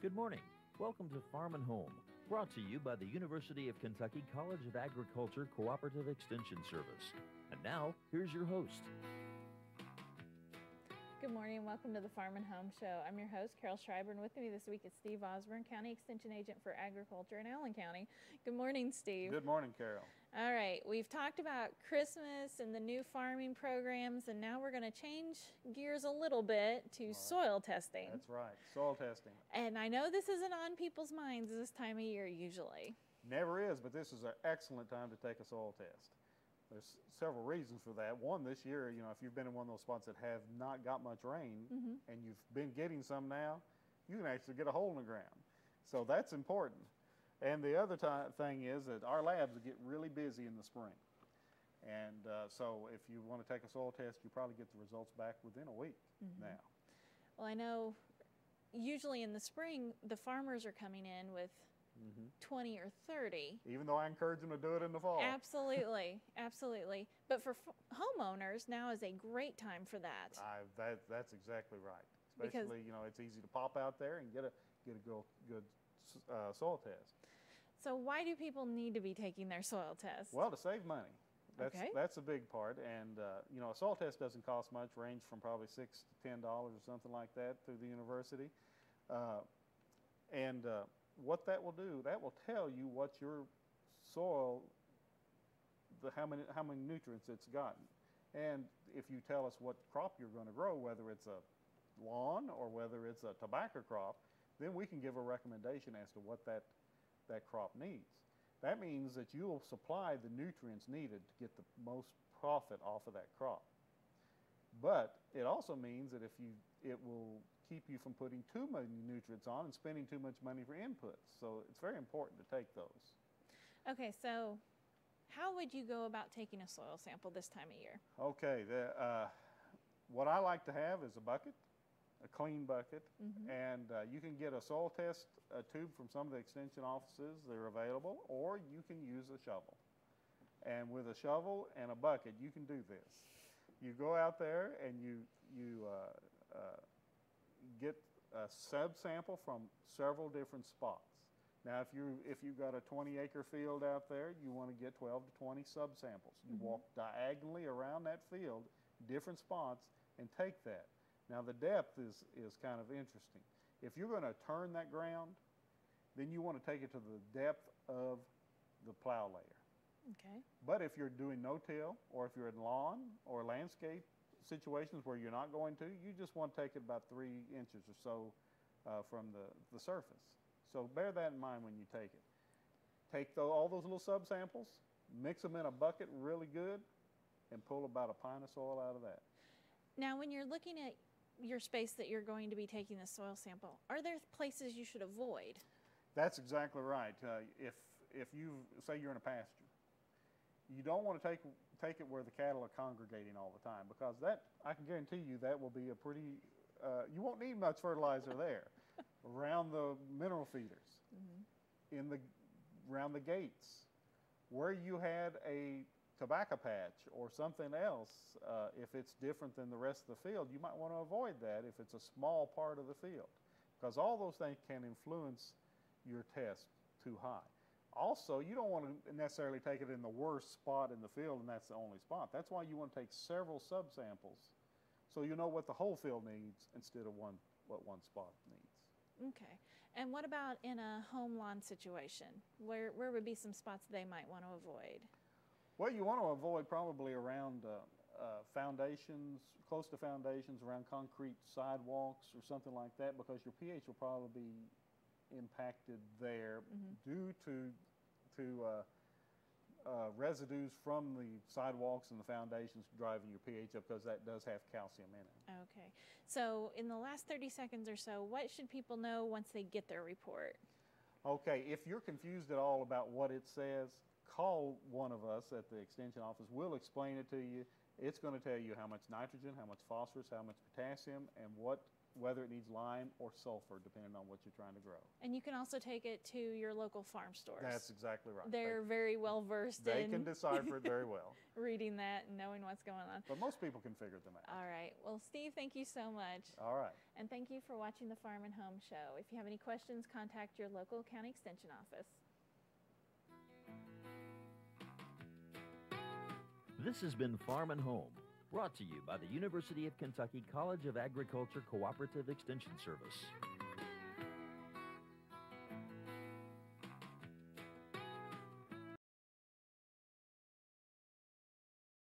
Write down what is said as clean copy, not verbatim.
Good morning. Welcome to Farm and Home, brought to you by the University of Kentucky College of Agriculture Cooperative Extension Service. And now, here's your host. Good morning and welcome to the Farm and Home Show. I'm your host, Carol Schreiber, and with me this week is Steve Osborne, County Extension Agent for Agriculture in Allen County. Good morning, Steve. Good morning, Carol. All right, we've talked about Christmas and the new farming programs, and now we're going to change gears a little bit to soil testing. That's right, soil testing. And I know this isn't on people's minds this time of year usually. Never is, but this is an excellent time to take a soil test. There's several reasons for that. One, this year, if you've been in one of those spots that have not got much rain and you've been getting some now, you can actually get a hole in the ground. So that's important. And the other thing is that our labs get really busy in the spring. And so if you want to take a soil test, you probably get the results back within a week now. Well, I know usually in the spring, the farmers are coming in with 20 or 30. Even though I encourage them to do it in the fall. Absolutely, absolutely. But for homeowners, now is a great time for that. That's exactly right. Especially, it's easy to pop out there and get a good soil test. So why do people need to be taking their soil test? Well, to save money. That's a big part. And, a soil test doesn't cost much, range from probably $6 to $10 or something like that through the university. What that will do, that will tell you what your soil, how many nutrients it's gotten. And if you tell us what crop you're going to grow, whether it's a lawn or whether it's a tobacco crop, then we can give a recommendation as to what that crop needs. That means that you will supply the nutrients needed to get the most profit off of that crop. But it also means that it will keep you from putting too many nutrients on and spending too much money for inputs. So it's very important to take those. Okay, so how would you go about taking a soil sample this time of year? Okay, what I like to have is a bucket, a clean bucket, and you can get a soil test tube from some of the extension offices. They're available, or you can use a shovel. And with a shovel and a bucket, you can do this. You go out there and you get a subsample from several different spots. Now, if you've got a 20-acre field out there, you want to get 12 to 20 subsamples. You walk diagonally around that field, different spots, and take that. Now, the depth is kind of interesting. If you're going to turn that ground, then you want to take it to the depth of the plow layer. Okay. But if you're doing no-till, or if you're in lawn or landscape situations where you're not going to, you just want to take it about 3 inches or so from the surface. So bear that in mind when you take it. Take all those little subsamples, mix them in a bucket really good, and pull about a pint of soil out of that. Now, when you're looking at your space that you're going to be taking the soil sample, are there places you should avoid? That's exactly right. If you say you're in a pasture, you don't want to take it where the cattle are congregating all the time, because that, I can guarantee you, that will be a pretty, you won't need much fertilizer there. Around the mineral feeders, around the gates, where you had a tobacco patch or something else, if it's different than the rest of the field, you might want to avoid that if it's a small part of the field, because all those things can influence your test too high. Also, you don't want to necessarily take it in the worst spot in the field and that's the only spot. That's why you want to take several subsamples so you know what the whole field needs instead of what one spot needs. Okay. And what about in a home lawn situation? Where would be some spots they might want to avoid? Well, you want to avoid probably around foundations, close to foundations, around concrete sidewalks or something like that, because your pH will probably be impacted there due to residues from the sidewalks and the foundations driving your pH up, because that does have calcium in it. Okay. So in the last 30 seconds or so, what should people know once they get their report? Okay, if you're confused at all about what it says, call one of us at the extension office. We'll explain it to you. It's going to tell you how much nitrogen, how much phosphorus, how much potassium, and what whether it needs lime or sulfur, depending on what you're trying to grow. And you can also take it to your local farm stores. That's exactly right. They're very well versed They in can decipher it very well. reading that and knowing what's going on. But most people can figure them out. All right. Well, Steve, thank you so much. All right. And thank you for watching the Farm and Home Show. If you have any questions, contact your local county extension office. This has been Farm and Home, brought to you by the University of Kentucky College of Agriculture Cooperative Extension Service.